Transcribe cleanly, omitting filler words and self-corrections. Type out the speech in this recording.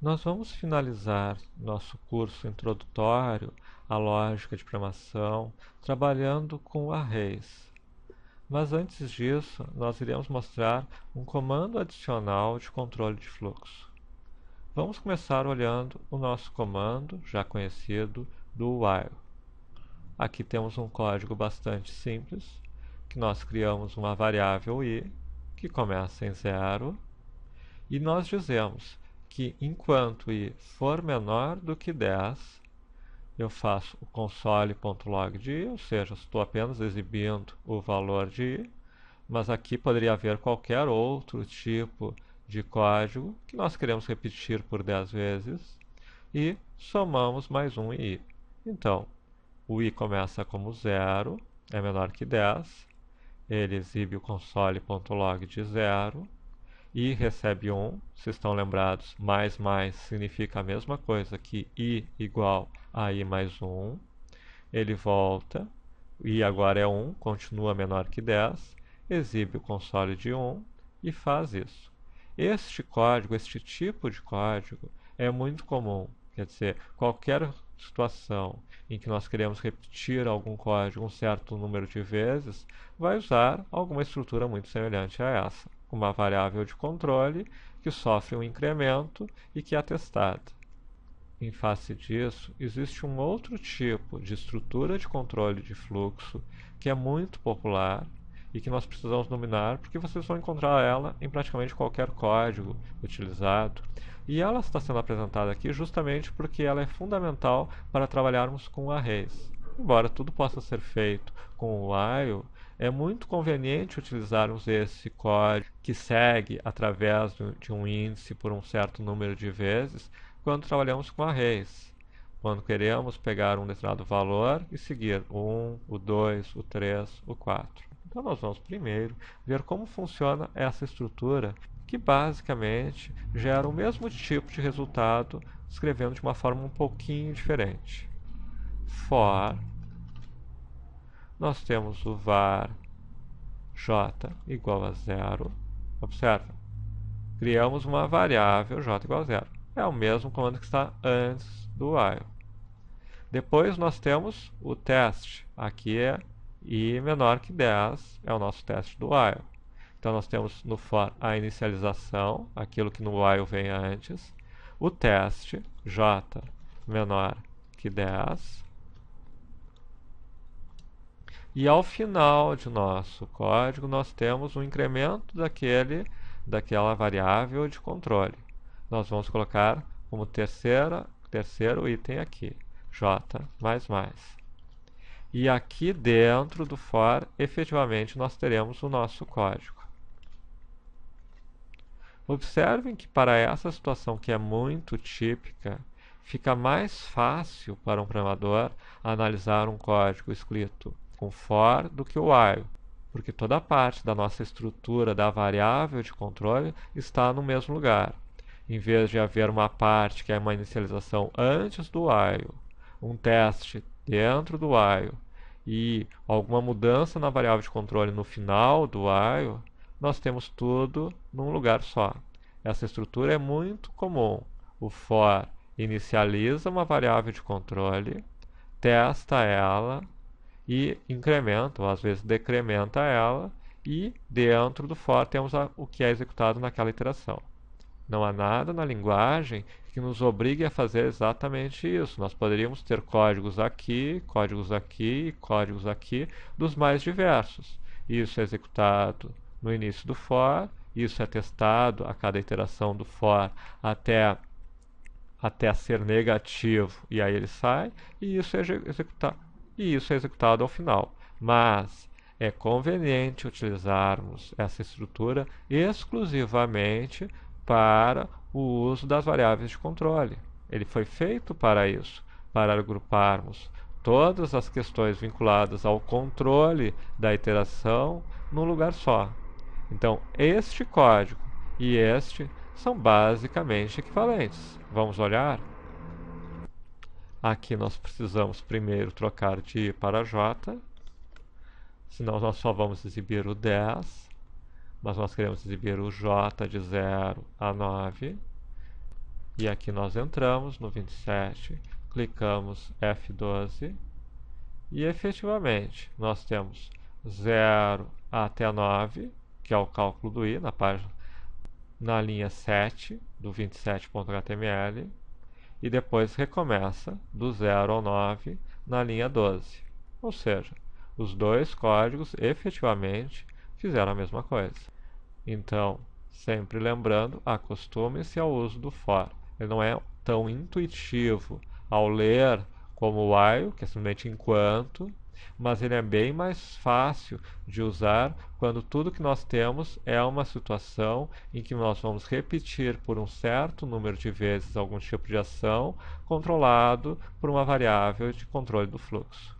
Nós vamos finalizar nosso curso introdutório à lógica de programação trabalhando com arrays. Mas antes disso, nós iremos mostrar um comando adicional de controle de fluxo. Vamos começar olhando o nosso comando, já conhecido, do while. Aqui temos um código bastante simples, que nós criamos uma variável i, que começa em 0, e nós dizemos que enquanto i for menor do que 10, eu faço o console.log de i, ou seja, estou apenas exibindo o valor de i, mas aqui poderia haver qualquer outro tipo de código que nós queremos repetir por 10 vezes, e somamos mais um i. Então, o i começa como 0, é menor que 10, ele exibe o console.log de 0, i recebe 1, se estão lembrados, mais significa a mesma coisa que i igual a i mais 1. Ele volta, i agora é 1, continua menor que 10, exibe o console de 1 e faz isso. Este código, este tipo de código, é muito comum. Quer dizer, qualquer situação em que nós queremos repetir algum código um certo número de vezes, vai usar alguma estrutura muito semelhante a essa. Uma variável de controle que sofre um incremento e que é testada. Em face disso, existe um outro tipo de estrutura de controle de fluxo que é muito popular e que nós precisamos dominar, porque vocês vão encontrar ela em praticamente qualquer código utilizado. E ela está sendo apresentada aqui justamente porque ela é fundamental para trabalharmos com arrays. Embora tudo possa ser feito com o while, é muito conveniente utilizarmos esse código que segue através de um índice por um certo número de vezes quando trabalhamos com arrays. Quando queremos pegar um determinado valor e seguir o 1, o 2, o 3, o 4. Então nós vamos primeiro ver como funciona essa estrutura que basicamente gera o mesmo tipo de resultado, escrevendo de uma forma um pouquinho diferente. For, nós temos o var j igual a 0. Observa, criamos uma variável j igual a 0. É o mesmo comando que está antes do while. Depois nós temos o teste. Aqui é i menor que 10, é o nosso teste do while. Então nós temos no for a inicialização, aquilo que no while vem antes, o teste j menor que 10, e ao final de nosso código nós temos um incremento daquela variável de controle. Nós vamos colocar como terceiro item aqui, j++. E aqui dentro do for, efetivamente, nós teremos o nosso código. Observem que para essa situação que é muito típica, fica mais fácil para um programador analisar um código escrito com for do que o while, porque toda a parte da nossa estrutura da variável de controle está no mesmo lugar. Em vez de haver uma parte que é uma inicialização antes do while, um teste dentro do while e alguma mudança na variável de controle no final do while, nós temos tudo num lugar só. Essa estrutura é muito comum. O for inicializa uma variável de controle, testa ela e incrementa, ou às vezes decrementa ela, e dentro do for temos o que é executado naquela iteração. Não há nada na linguagem que nos obrigue a fazer exatamente isso. Nós poderíamos ter códigos aqui e códigos aqui, dos mais diversos. Isso é executado no início do for, isso é testado a cada iteração do for até ser negativo, e aí ele sai, e isso é executado ao final. Mas é conveniente utilizarmos essa estrutura exclusivamente para o uso das variáveis de controle. Ele foi feito para isso, para agruparmos todas as questões vinculadas ao controle da iteração num lugar só. Então, este código e este são basicamente equivalentes. Vamos olhar? Aqui nós precisamos primeiro trocar de i para j, senão nós só vamos exibir o 10. Mas nós queremos exibir o j de 0 a 9. E aqui nós entramos no 27, clicamos F12 e efetivamente nós temos 0 até 9, que é o cálculo do I, na linha 7 do 27.html, e depois recomeça do 0 ao 9 na linha 12. Ou seja, os dois códigos efetivamente fizeram a mesma coisa. Então, sempre lembrando, acostume-se ao uso do for. Ele não é tão intuitivo ao ler como o while, que é simplesmente enquanto, mas ele é bem mais fácil de usar quando tudo que nós temos é uma situação em que nós vamos repetir por um certo número de vezes algum tipo de ação controlado por uma variável de controle do fluxo.